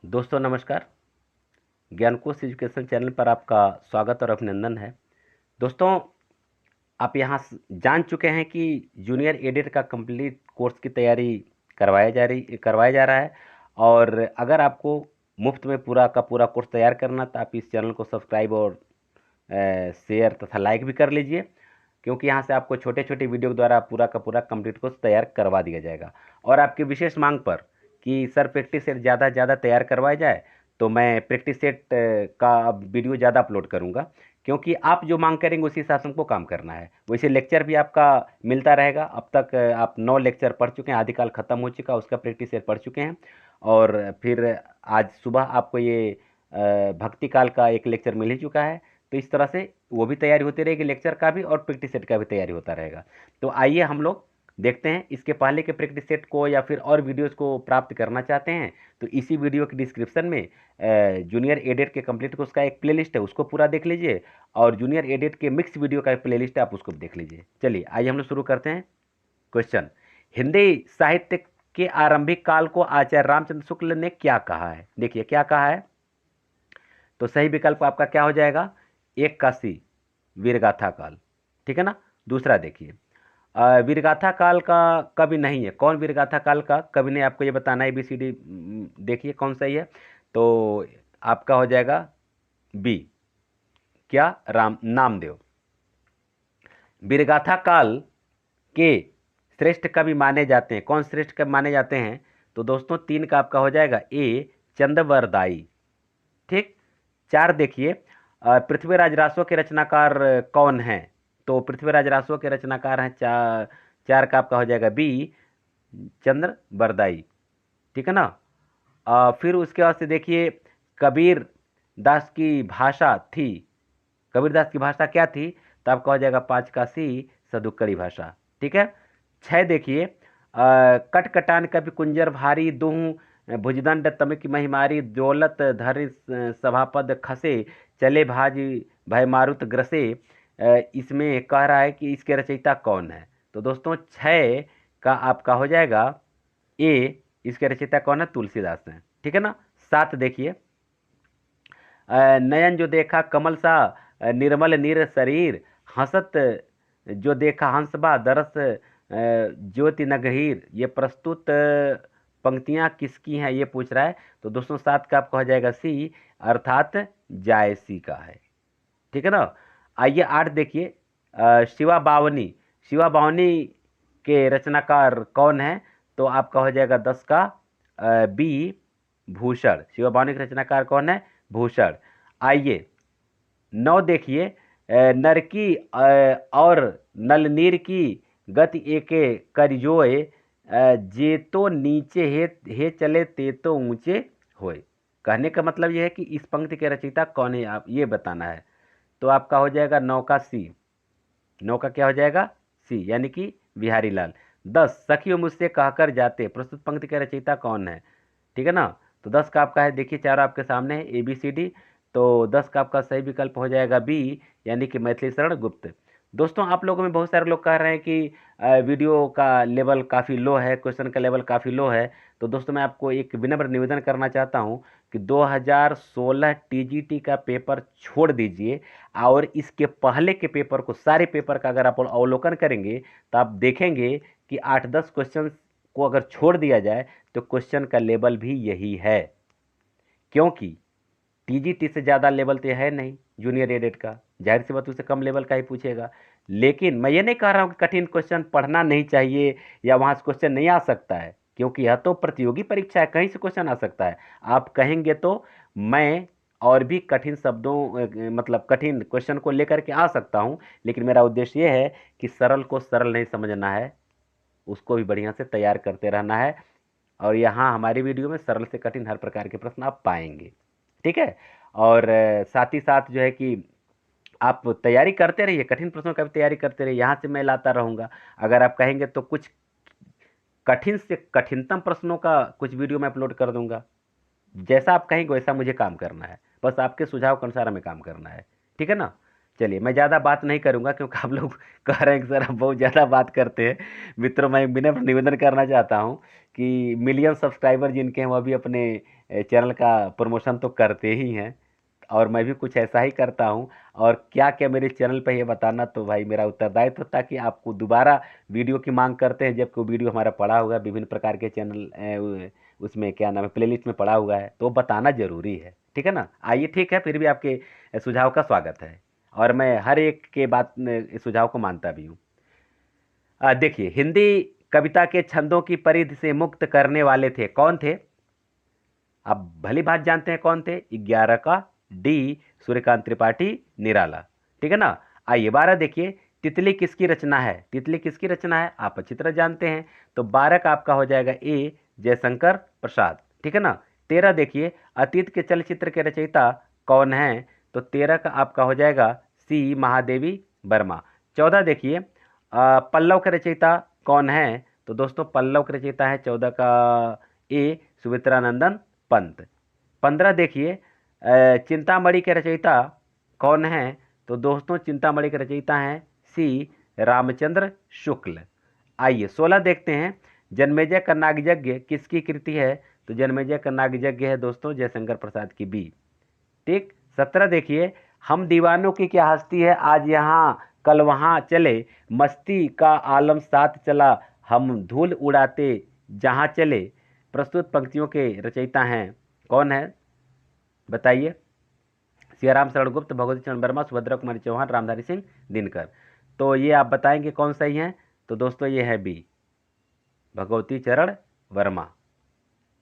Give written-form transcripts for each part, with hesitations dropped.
दोस्तों नमस्कार। ज्ञानकोश education channel पर आपका स्वागत और अभिनंदन है। दोस्तों, आप यहाँ जान चुके हैं कि जूनियर एडिट का कंप्लीट कोर्स की तैयारी करवाया जा रहा है। और अगर आपको मुफ्त में पूरा का पूरा कोर्स तैयार करना तो आप इस चैनल को सब्सक्राइब और शेयर तथा लाइक भी कर लीजिए, क्योंकि यहाँ से आपको छोटे छोटे वीडियो द्वारा पूरा का पूरा कंप्लीट कोर्स तैयार करवा दिया जाएगा। और आपकी विशेष मांग पर कि सर प्रैक्टिस सेट ज़्यादा से ज़्यादा तैयार करवाया जाए, तो मैं प्रैक्टिस सेट का अब वीडियो ज़्यादा अपलोड करूँगा, क्योंकि आप जो मांग करेंगे उसी हिसाब से हमको काम करना है। वैसे लेक्चर भी आपका मिलता रहेगा। अब तक आप 9 लेक्चर पढ़ चुके हैं, आदिकाल ख़त्म हो चुका, उसका प्रैक्टिस सेट पढ़ चुके हैं। और फिर आज सुबह आपको ये भक्ति काल का एक लेक्चर मिल ही चुका है। तो इस तरह से वो भी तैयारी होती रहेगी, लेक्चर का भी और प्रैक्टिस सेट का भी तैयारी होता रहेगा। तो आइए हम लोग देखते हैं। इसके पहले के प्रैक्टिस सेट को या फिर और वीडियोस को प्राप्त करना चाहते हैं तो इसी वीडियो के डिस्क्रिप्शन में जूनियर एडिट के कंप्लीट कोर्स का एक प्लेलिस्ट है, उसको पूरा देख लीजिए। और जूनियर एडिट के मिक्स वीडियो का एक प्लेलिस्ट है, आप उसको देख लीजिए। चलिए आइए हम लोग शुरू करते हैं। क्वेश्चन: हिंदी साहित्य के आरंभिक काल को आचार्य रामचंद्र शुक्ल ने क्या कहा है? देखिए क्या कहा है। तो सही विकल्प आपका क्या हो जाएगा? एक का सी, वीरगाथा काल। ठीक है ना। दूसरा देखिए, वीरगाथा काल का कवि नहीं है। कौन वीरगाथा काल का कवि ने? आपको ये बताना है। ABCD देखिए कौन सही है। तो आपका हो जाएगा बी, क्या? नामदेव। वीरगाथा काल के श्रेष्ठ कवि माने जाते हैं। कौन श्रेष्ठ कवि माने जाते हैं? तो दोस्तों 3 का आपका हो जाएगा ए, चंद्रवरदाई। ठीक। 4 देखिए, पृथ्वीराज रासो के रचनाकार कौन हैं? तो पृथ्वीराज रासो के रचनाकार हैं 4 का आपका हो जाएगा बी, चंद्र बरदाई। ठीक है ना। फिर उसके बाद से देखिए, कबीर दास की भाषा थी। कबीर दास की भाषा क्या थी? तो आपका हो जाएगा 5 का सी, सदुक्कड़ी भाषा। ठीक है। 6 देखिए, कटकटान कवि कुंजर भारी दुहु भुजदंड तमिक महिमारी दौलत धरि सभापद खसे चले भाजी भय मारुत ग्रसे। इसमें कह रहा है कि इसके रचयिता कौन है? तो दोस्तों 6 का आपका हो जाएगा ए, इसके रचयिता कौन है? तुलसीदास हैं। ठीक है ना। 7 देखिए, नयन जो देखा कमल सा निर्मल नीर शरीर हंसत जो देखा हंसबा दरस ज्योति नगहीर। ये प्रस्तुत पंक्तियां किसकी हैं ये पूछ रहा है। तो दोस्तों 7 का आपका हो जाएगा सी, अर्थात जायसी का है। ठीक है ना। आइए 8 देखिए, शिवा बावनी। शिवा बावनी के रचनाकार कौन है? तो आपका हो जाएगा 10 का बी, भूषण। शिवा बावनी के रचनाकार कौन है? भूषण। आइए 9 देखिए, नरकी और नलनीर की गति एके करिजोय जे तो नीचे हे चले ते तो ऊंचे होए। कहने का मतलब यह है कि इस पंक्ति के रचयिता कौन है, आप ये बताना है। तो आपका हो जाएगा 9 का सी। 9 का क्या हो जाएगा? सी, यानी कि बिहारी लाल। 10, सखियों मुझसे कहकर जाते, प्रस्तुत पंक्ति के रचयिता कौन है? ठीक है ना। तो 10 का आपका है, देखिए चारों आपके सामने है, ABCD। तो 10 का आपका सही विकल्प हो जाएगा बी, यानी कि मैथिली शरण गुप्त। दोस्तों आप लोगों में बहुत सारे लोग कह रहे हैं कि वीडियो का लेवल काफ़ी लो है, क्वेश्चन का लेवल काफ़ी लो है। तो दोस्तों मैं आपको एक विनम्र निवेदन करना चाहता हूं कि 2016 TGT का पेपर छोड़ दीजिए और इसके पहले के पेपर को, सारे पेपर का अगर आप अवलोकन करेंगे तो आप देखेंगे कि 8-10 क्वेश्चन को अगर छोड़ दिया जाए तो क्वेश्चन का लेवल भी यही है। क्योंकि TGT से ज़्यादा लेवल तो है नहीं जूनियर एडेड का, जाहिर सी बात उससे कम लेवल का ही पूछेगा। लेकिन मैं ये नहीं कह रहा हूँ कि कठिन क्वेश्चन पढ़ना नहीं चाहिए या वहाँ से क्वेश्चन नहीं आ सकता है, क्योंकि यह तो प्रतियोगी परीक्षा है, कहीं से क्वेश्चन आ सकता है। आप कहेंगे तो मैं और भी कठिन शब्दों मतलब कठिन क्वेश्चन को लेकर के आ सकता हूँ, लेकिन मेरा उद्देश्य ये है कि सरल को सरल नहीं समझना है, उसको भी बढ़िया से तैयार करते रहना है। और यहाँ हमारी वीडियो में सरल से कठिन हर प्रकार के प्रश्न आप पाएंगे। ठीक है। और साथ ही साथ जो है कि आप तैयारी करते रहिए, कठिन प्रश्नों का भी तैयारी करते रहिए, यहाँ से मैं लाता रहूँगा। अगर आप कहेंगे तो कुछ कठिन से कठिनतम प्रश्नों का कुछ वीडियो मैं अपलोड कर दूंगा। जैसा आप कहेंगे वैसा मुझे काम करना है, बस आपके सुझाव के अनुसार हमें काम करना है। ठीक है ना। चलिए मैं ज़्यादा बात नहीं करूंगा क्योंकि आप लोग कह रहे हैं कि सर आप बहुत ज़्यादा बात करते हैं। मित्रों, मैं विनम्र निवेदन करना चाहता हूं कि मिलियन सब्सक्राइबर जिनके हैं वह भी अपने चैनल का प्रमोशन तो करते ही हैं, और मैं भी कुछ ऐसा ही करता हूं। और क्या क्या मेरे चैनल पे ये बताना तो भाई मेरा उत्तरदायित्व था कि आपको दोबारा वीडियो की मांग करते हैं, जबकि वो वीडियो हमारा पड़ा हुआ है विभिन्न प्रकार के चैनल उसमें क्या नाम है प्लेलिस्ट में पड़ा हुआ है, तो बताना जरूरी है। ठीक है ना? आइए, ठीक है, फिर भी आपके सुझाव का स्वागत है और मैं हर एक के बात सुझाव को मानता भी हूँ। देखिए, हिंदी कविता के छंदों की परिधि से मुक्त करने वाले थे, कौन थे? आप भली बात जानते हैं कौन थे। 11 का डी, सूर्यकांत त्रिपाठी निराला। ठीक है ना? आइए 12 देखिए, तितली किसकी रचना है? तितली किसकी रचना है आप अच्छी तरह जानते हैं। तो 12 का आपका हो जाएगा ए, जयशंकर प्रसाद। ठीक है ना? 13 देखिए, अतीत के चलचित्र के रचयिता कौन है? तो 13 का आपका हो जाएगा सी, महादेवी वर्मा। 14 देखिए, पल्लव के रचयिता कौन है? तो दोस्तों पल्लव के रचयिता है 14 का ए, सुमित्रानंदन पंत। 15 देखिए, चिंतामणि के रचयिता कौन है? तो दोस्तों चिंतामणि के रचयिता हैं सी, रामचंद्र शुक्ल। आइए 16 देखते हैं, जन्मेजय का नागयज्ञ किसकी कृति है? तो जन्मेजय का नागयज्ञ है दोस्तों जयशंकर प्रसाद की बी। ठीक। 17 देखिए, हम दीवानों की क्या हस्ती है, आज यहाँ कल वहाँ चले, मस्ती का आलम साथ चला, हम धूल उड़ाते जहाँ चले। प्रस्तुत पंक्तियों के रचयिता हैं कौन है बताइए? सियाराम शरण गुप्त, भगवती चरण वर्मा, सुभद्रा कुमारी चौहान, रामधारी सिंह दिनकर। तो ये आप बताएंगे कौन सही है? तो दोस्तों ये है बी, भगवती चरण वर्मा।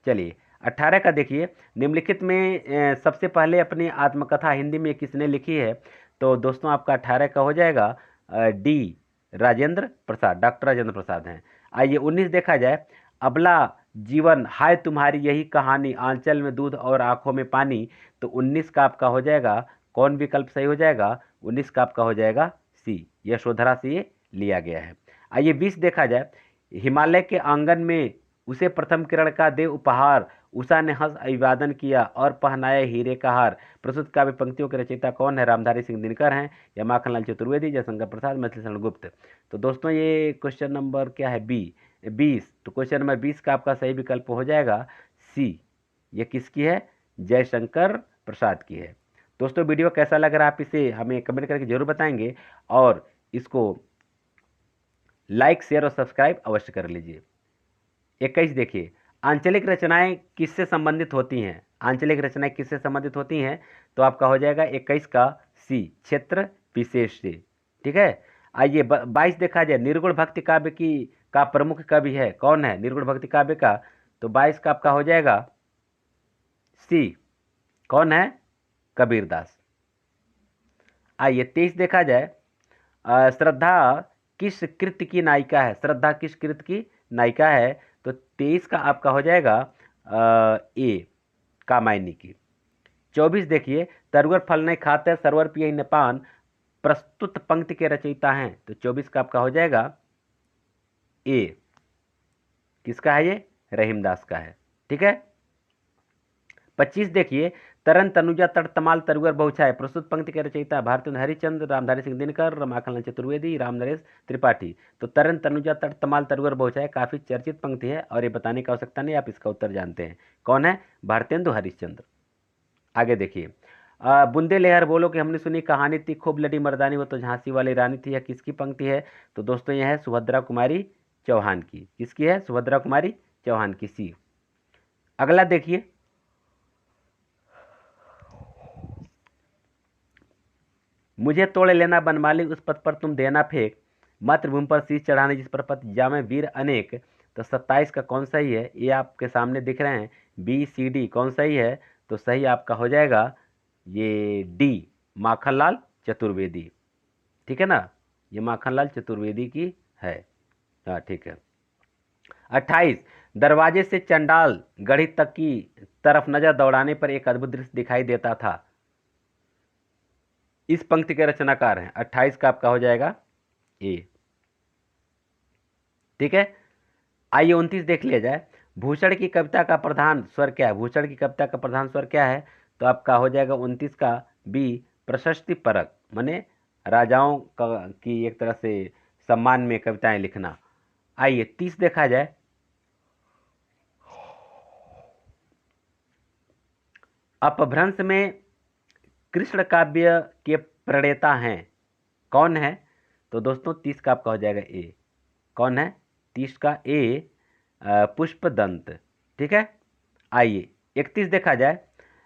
चलिए 18 का देखिए, निम्नलिखित में सबसे पहले अपनी आत्मकथा हिंदी में किसने लिखी है? तो दोस्तों आपका 18 का हो जाएगा डी, राजेंद्र प्रसाद, डॉक्टर राजेंद्र प्रसाद हैं। आइए 19 देखा जाए, अबला जीवन हाय तुम्हारी यही कहानी, आंचल में दूध और आंखों में पानी। तो 19 का आपका हो जाएगा कौन विकल्प सही हो जाएगा? 19 का आपका हो जाएगा सी, यशोधरा से ये लिया गया है। आइए 20 देखा जाए, हिमालय के आंगन में उसे प्रथम किरण का दे उपहार, उषा ने हंस अभिवादन किया और पहनाया हीरे का हार। प्रस्तुत काव्य पंक्तियों के रचयिता कौन है? रामधारी सिंह दिनकर हैं, या माखनलाल चतुर्वेदी, जयशंकर प्रसाद, मैथिली शरण गुप्त। तो दोस्तों ये क्वेश्चन नंबर क्या है? बी, 20। तो क्वेश्चन नंबर 20 का आपका सही विकल्प हो जाएगा सी, ये किसकी है? जयशंकर प्रसाद की है। दोस्तों वीडियो कैसा लग रहा है आप इसे हमें कमेंट करके जरूर बताएंगे, और इसको लाइक शेयर और सब्सक्राइब अवश्य कर लीजिए। 21 देखिए, आंचलिक रचनाएं किससे संबंधित होती हैं? आंचलिक रचनाएं किससे संबंधित होती हैं? तो आपका हो जाएगा 21 का सी, क्षेत्र विशेष से। ठीक है। आइए 22 देखा जाए, निर्गुण भक्ति काव्य की का प्रमुख कवि है, कौन है निर्गुण भक्ति काव्य का? तो 22 का आपका हो जाएगा सी, कौन है? कबीरदास। आइए 23 देखा जाए, श्रद्धा किस कृत की नायिका है? श्रद्धा किस कृत की नायिका है? तो 23 का आपका हो जाएगा ए, कामायनी की। 24 देखिए, तरुअर फल नहीं खाते सरवर पिए न पान, प्रस्तुत पंक्ति के रचयिता हैं। तो 24 का आपका हो जाएगा ए, किसका है ये? रहीमदास का है। ठीक है। 25 देखिए, तरन तनुजा तट तमाल तरुअर बहुछाय, प्रस्तुत पंक्ति के रचयिता भारती हरिचंद्र, रामधारी सिंह दिनकर, माखनलाल चतुर्वेदी, रामनरेश त्रिपाठी। तो तरन तनुजा तट तमाल तरुअर बहुछाय काफी चर्चित पंक्ति है और ये बताने की आवश्यकता नहीं, आप इसका उत्तर जानते हैं कौन है? भारतेंदु हरिश्चंद्र। आगे देखिए, बुंदे लहर बोलो कि हमने सुनी कहानी थी, खूब लड़ी मर्दानी वो तो झांसी वाली रानी थी, यह किसकी पंक्ति है? तो दोस्तों यह है सुभद्रा कुमारी चौहान की। किसकी है? सुभद्रा कुमारी चौहान की, सी। अगला देखिए, मुझे तोड़ लेना बनमाली उस पथ पर तुम देना फेंक, मातृभूमि पर शीश चढ़ाने जिस पर पथ जामे वीर अनेक। तो 27 का कौन सही है? ये आपके सामने दिख रहे हैं बी, सी, डी, कौन सही है? तो सही आपका हो जाएगा ये डी, माखनलाल चतुर्वेदी। ठीक है ना? ये माखनलाल चतुर्वेदी की है। हाँ ठीक है। 28, दरवाजे से चंडाल गढ़ी तक की तरफ नजर दौड़ाने पर एक अद्भुत दृश्य दिखाई देता था, इस पंक्ति के रचनाकार हैं। 28 का आपका हो जाएगा ए। ठीक है। आइए 29 देख लिया जाए, भूषण की कविता का प्रधान स्वर क्या है? भूषण की कविता का प्रधान स्वर क्या है? तो आपका हो जाएगा 29 का बी, प्रशस्ति परक, माने राजाओं का की एक तरह से सम्मान में कविताएं लिखना। आइए 30 देखा जाए। अपभ्रंश में कृष्ण काव्य के प्रणेता हैं, कौन है? तो दोस्तों 30 का आपका हो जाएगा ए। कौन है? 30 का ए पुष्पदंत। ठीक है। आइए 31 देखा जाए।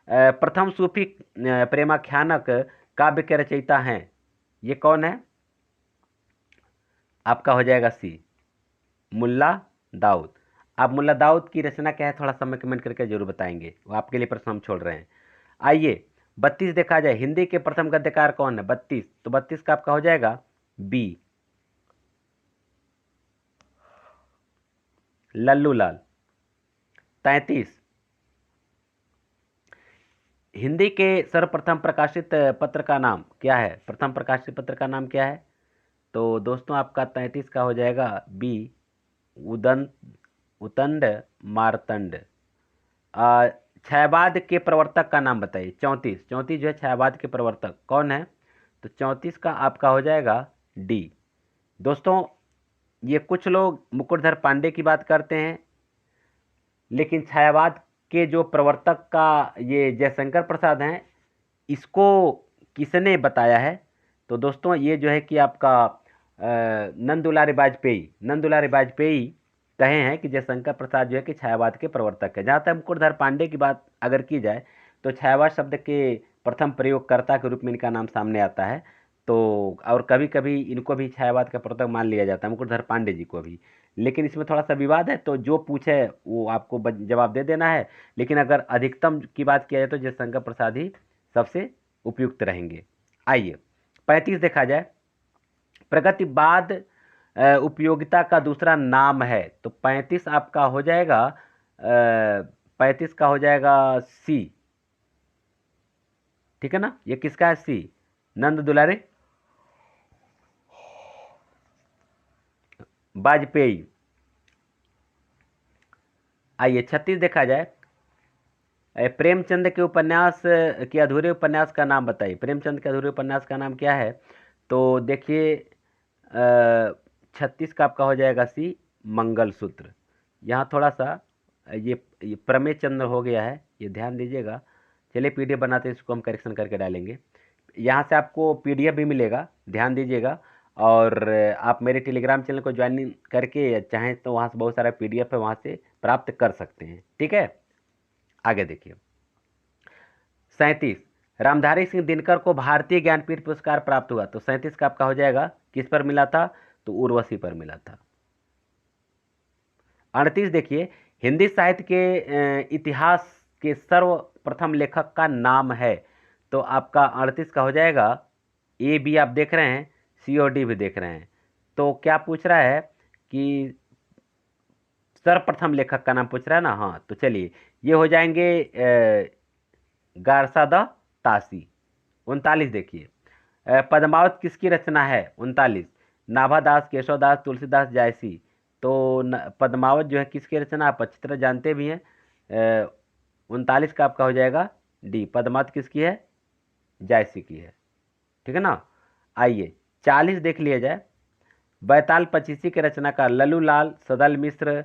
प्रथम सूफी प्रेमाख्यानक काव्य के रचयिता हैं, ये कौन है? आपका हो जाएगा सी, मुल्ला दाऊद। आप मुल्ला दाऊद की रचना क्या है थोड़ा सा कमेंट करके जरूर बताएंगे, वो आपके लिए प्रश्न हम छोड़ रहे हैं। आइए 32 देखा जाए। हिंदी के प्रथम गद्यकार कौन है? 32, तो 32 का आपका हो जाएगा बी, लल्लू लाल। 33, हिंदी के सर्वप्रथम प्रकाशित पत्र का नाम क्या है? प्रथम प्रकाशित पत्र का नाम क्या है? तो दोस्तों आपका 33 का हो जाएगा बी, उदंत उतंड मारतंड। छायावाद के प्रवर्तक का नाम बताइए। 34, 34 जो है छायावाद के प्रवर्तक कौन है? तो 34 का आपका हो जाएगा डी। दोस्तों ये कुछ लोग मुकुटधर पांडे की बात करते हैं, लेकिन छायावाद के जो प्रवर्तक का ये जयशंकर प्रसाद हैं, इसको किसने बताया है? तो दोस्तों ये जो है कि आपका नंद दुलारी वाजपेयी कहे हैं कि जयशंकर प्रसाद जो है कि छायावाद के प्रवर्तक है। जहाँ तक मुकुटधर पांडे की बात अगर की जाए तो छायावाद शब्द के प्रथम प्रयोगकर्ता के रूप में इनका नाम सामने आता है। तो और कभी कभी इनको भी छायावाद का प्रवर्तक मान लिया जाता है, मुकुटधर पांडे जी को भी। लेकिन इसमें थोड़ा सा विवाद है, तो जो पूछे वो आपको जवाब दे देना है। लेकिन अगर अधिकतम की बात किया जाए तो जयशंकर प्रसाद ही सबसे उपयुक्त रहेंगे। आइए 35 देखा जाए। प्रगतिवाद उपयोगिता का दूसरा नाम है, तो 35 आपका हो जाएगा 35 का हो जाएगा सी। ठीक है ना, ये किसका है? सी, नंद दुलारे वाजपेयी। आइए 36 देखा जाए। प्रेमचंद के उपन्यास के अधूरे उपन्यास का नाम बताइए। प्रेमचंद के अधूरे उपन्यास का नाम क्या है? तो देखिए 36 का आपका हो जाएगा सी, मंगलसूत्र। यहाँ थोड़ा सा ये प्रमेय चंद्र हो गया है, ये ध्यान दीजिएगा। चलिए पीडीएफ बनाते हैं, इसको हम करेक्शन करके डालेंगे। यहाँ से आपको पीडीएफ भी मिलेगा, ध्यान दीजिएगा। और आप मेरे टेलीग्राम चैनल को ज्वाइन करके चाहें तो वहाँ से बहुत सारा पीडीएफ है, वहाँ से प्राप्त कर सकते हैं। ठीक है, आगे देखिए। 37, रामधारी सिंह दिनकर को भारतीय ज्ञानपीठ पुरस्कार प्राप्त हुआ, तो 37 का आपका हो जाएगा किस पर मिला था? तो उर्वशी पर मिला था। 38 देखिए। हिंदी साहित्य के इतिहास के सर्वप्रथम लेखक का नाम है, तो आपका 38 का हो जाएगा ए बी। आप देख रहे हैं, सी और डी भी देख रहे हैं। तो क्या पूछ रहा है कि सर्वप्रथम लेखक का नाम पूछ रहा है ना? हाँ, तो चलिए ये हो जाएंगे गारसा द तासी। 39 देखिए। पद्मावत किसकी रचना है? 39, नाभादास, केशवदास, तुलसीदास, जायसी। तो पद्मावत जो है किसकी रचना? आप अच्छी तरह जानते भी हैं। 39 का आपका हो जाएगा डी, पद्मावत किसकी है? जायसी की है। ठीक है ना। आइए 40 देख लिया जाए। बैताल पचीसी के रचनाकार लल्लू लाल, सदल मिश्र,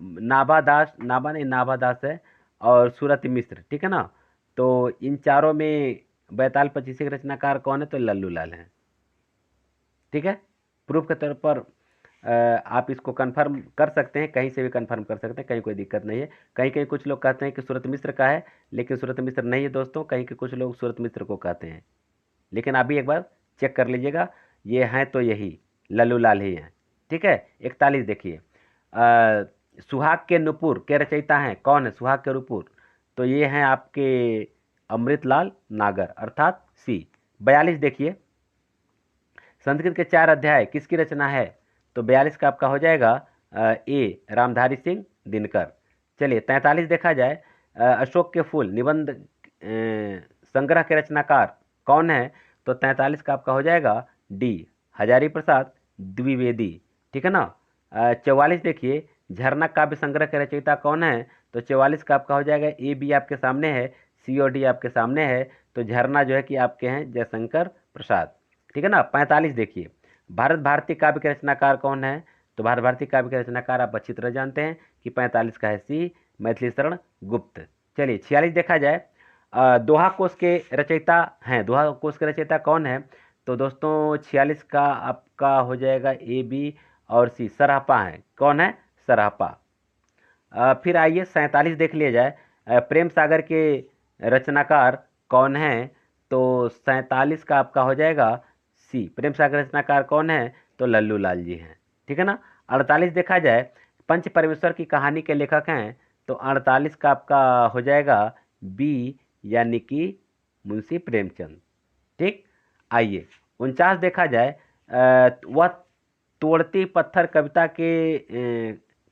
नाभादास, नाभा नहीं नाभादास है, और सूरत मिश्र। ठीक है ना। तो इन चारों में बैताल पचीसी के रचनाकार कौन है? तो लल्लू लाल है। ठीक है, प्रूफ के तौर पर आप इसको कंफर्म कर सकते हैं, कहीं से भी कंफर्म कर सकते हैं, कहीं कोई दिक्कत नहीं है। कहीं कहीं कुछ लोग कहते हैं कि सूरत मिश्र का है, लेकिन सूरत मिश्र नहीं है दोस्तों। कहीं के कुछ लोग सूरत मिश्र को कहते हैं, लेकिन आप भी एक बार चेक कर लीजिएगा। ये हैं तो यही लल्लू लाल ही हैं। ठीक है। 41 देखिए। सुहाग के नुपुर के रचयिता हैं, कौन है सुहाग के नुपुर? तो ये हैं आपके अमृतलाल नागर, अर्थात सी। 42 देखिए। संस्कृत के 4 अध्याय किसकी रचना है? तो 42 का आपका हो जाएगा ए, रामधारी सिंह दिनकर। चलिए 43 देखा जाए। अशोक के फूल निबंध संग्रह के रचनाकार कौन है? तो 43 का आपका हो जाएगा डी, हजारी प्रसाद द्विवेदी। ठीक है ना। 44 देखिए। झरना काव्य संग्रह के रचयिता कौन है? तो 44 का आपका हो जाएगा ए बी आपके सामने है, सी और डी आपके सामने है। तो झरना जो है कि आपके हैं जयशंकर प्रसाद, ठीक है ना। 45 देखिए, भारत भारती काव्य के रचनाकार कौन है? तो भारत भारती काव्य के रचनाकार आप अच्छी तरह जानते हैं कि 45 का है सी, मैथिली शरण गुप्त। चलिए 46 देखा जाए, दोहा कोश के रचयिता हैं, दोहा कोश के रचयिता कौन है? तो दोस्तों 46 का आपका हो जाएगा ए, बी और सी, सराहपा है। कौन है? सराहपा। फिर आइए 47 देख लिया जाए, प्रेम सागर के रचनाकार कौन है? तो 47 का आपका हो जाएगा सी, प्रेम सागर रचनाकार कौन है? तो लल्लू लाल जी हैं, ठीक है ना। 48 देखा जाए, पंच परमेश्वर की कहानी के लेखक हैं, तो 48 का आपका हो जाएगा बी, यानी कि मुंशी प्रेमचंद, ठीक। आइए 49 देखा जाए, वह तोड़ती पत्थर कविता के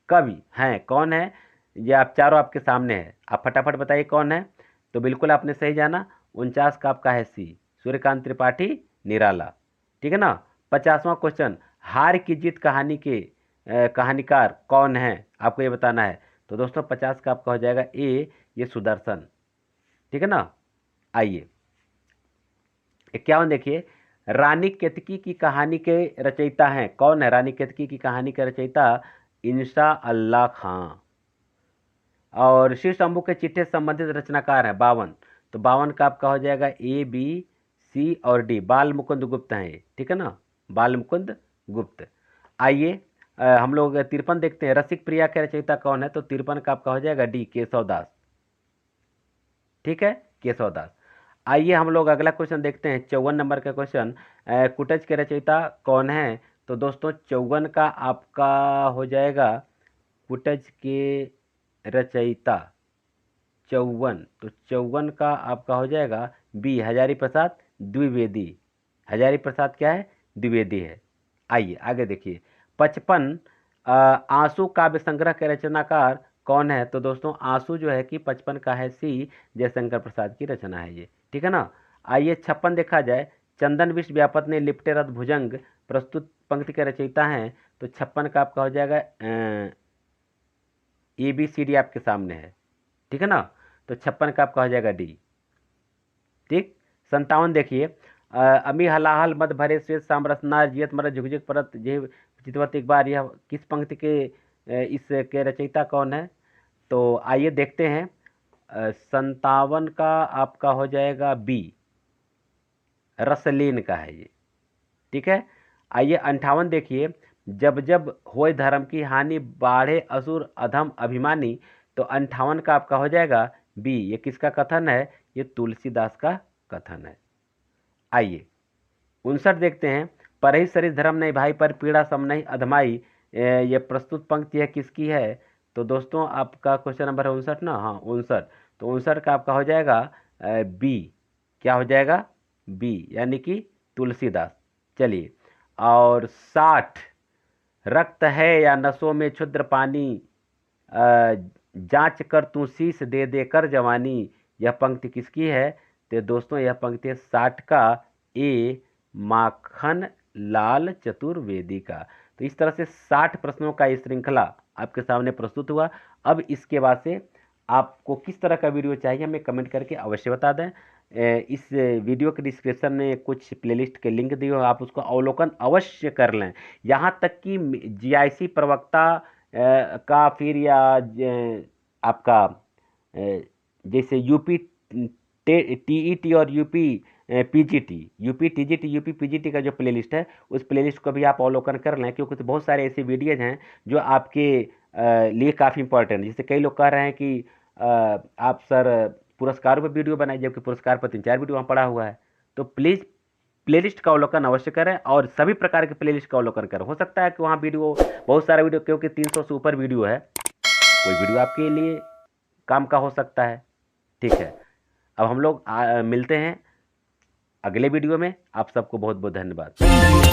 कवि हैं, कौन है? ये आप चारों आपके सामने है, आप फटाफट बताइए कौन है। तो बिल्कुल आपने सही जाना, 49 का आपका है सी, सूर्यकांत त्रिपाठी निराला, ठीक है ना। 50वां क्वेश्चन, हार की जीत कहानी के कहानीकार कौन है? आपको ये बताना है। तो दोस्तों 50 का आपका हो जाएगा ए, ये सुदर्शन, ठीक है ना। आइए 51 देखिए, रानी केतकी की कहानी के रचयिता हैं, कौन है? रानी केतकी की कहानी के रचयिता इंशा अल्लाह खां। और शिव शंभू के चिट्ठे से संबंधित रचनाकार है 52, तो 52 का आपका हो जाएगा ए, बी, सी और डी, बाल मुकुंद गुप्त हैं ये, ठीक है ना, बाल मुकुंद गुप्त। आइए हम लोग 53 देखते हैं, रसिक प्रिया के रचयिता कौन है? तो 53 का आपका हो जाएगा डी, केशवदास, ठीक है, केशवदास। आइए हम लोग अगला क्वेश्चन देखते हैं, 54 नंबर का क्वेश्चन, कुटज के रचयिता कौन है? तो दोस्तों 54 का आपका हो जाएगा कुटज के रचयिता 54, तो 54 का आपका हो जाएगा बी, हजारी प्रसाद द्विवेदी। हजारी प्रसाद क्या है? द्विवेदी है। आइए आगे देखिए, 55 आंसू काव्य संग्रह के रचनाकार कौन है? तो दोस्तों आंसू जो है कि 55 का है सी, जयशंकर प्रसाद की रचना है ये, ठीक है ना। आइए 56 देखा जाए, चंदन विश्व व्यापत ने लिपटे रथ भुजंग प्रस्तुत पंक्ति के रचयिता हैं, तो 56 का आपका हो जाएगा ए, बी, सी, डी आपके सामने है, ठीक है ना। तो 56 का आपका हो जाएगा डी, ठीक। 57 देखिए, अमी हलाहल मद भरे श्वेत सामरसनार जियत मरत झुकझुक परत जे चितवत एक बार, यह किस पंक्ति के इस के रचयिता कौन है? तो आइए देखते हैं, 57 का आपका हो जाएगा बी, रसलीन का है ये, ठीक है। आइए 58 देखिए, जब जब होय धर्म की हानि बाढ़े असुर अधम अभिमानी, तो 58 का आपका हो जाएगा बी, ये किसका कथन है? ये तुलसीदास का कथन है। आइए 59 देखते हैं, परहि सरिस धर्म नहीं भाई पर पीड़ा सम नहीं अधमाई, ये प्रस्तुत पंक्ति है किसकी है? तो दोस्तों आपका क्वेश्चन नंबर है 59 ना, हाँ 59, तो 59 का आपका हो जाएगा बी, क्या हो जाएगा? बी, यानी कि तुलसीदास। चलिए, और 60, रक्त है या नसों में क्षुद्र पानी, जांच कर तू शीश दे दे कर जवानी, यह पंक्ति किसकी है? तो दोस्तों यह पंक्ति है 60 का ए, माखन लाल चतुर्वेदी का। तो इस तरह से 60 प्रश्नों का ये श्रृंखला आपके सामने प्रस्तुत हुआ। अब इसके बाद से आपको किस तरह का वीडियो चाहिए हमें कमेंट करके अवश्य बता दें। इस वीडियो के डिस्क्रिप्शन में कुछ प्लेलिस्ट के लिंक दिए हो, आप उसको अवलोकन अवश्य कर लें। यहाँ तक कि जीआईसी प्रवक्ता का फिर या आपका जैसे यूपी टीईटी और UP PGT, UP TGT, UP PGT का जो प्लेलिस्ट है, उस प्लेलिस्ट को भी आप अवलोकन कर लें, क्योंकि बहुत सारे ऐसे वीडियोज हैं जो आपके लिए काफ़ी इंपॉर्टेंट है। जैसे कई लोग कह रहे हैं कि आप सर पुरस्कारों पर वीडियो बनाए, जबकि पुरस्कार पर 3-4 वीडियो वहाँ पड़ा हुआ है। तो प्लीज़ प्लेलिस्ट का अवलोकन अवश्य करें और सभी प्रकार के प्लेलिस्ट का अवलोकन करें। हो सकता है कि वहाँ वीडियो, बहुत सारा वीडियो, क्योंकि 300 से ऊपर वीडियो है, कोई वीडियो आपके लिए काम का हो सकता है, ठीक है। अब हम लोग मिलते हैं अगले वीडियो में। आप सबको बहुत बहुत धन्यवाद।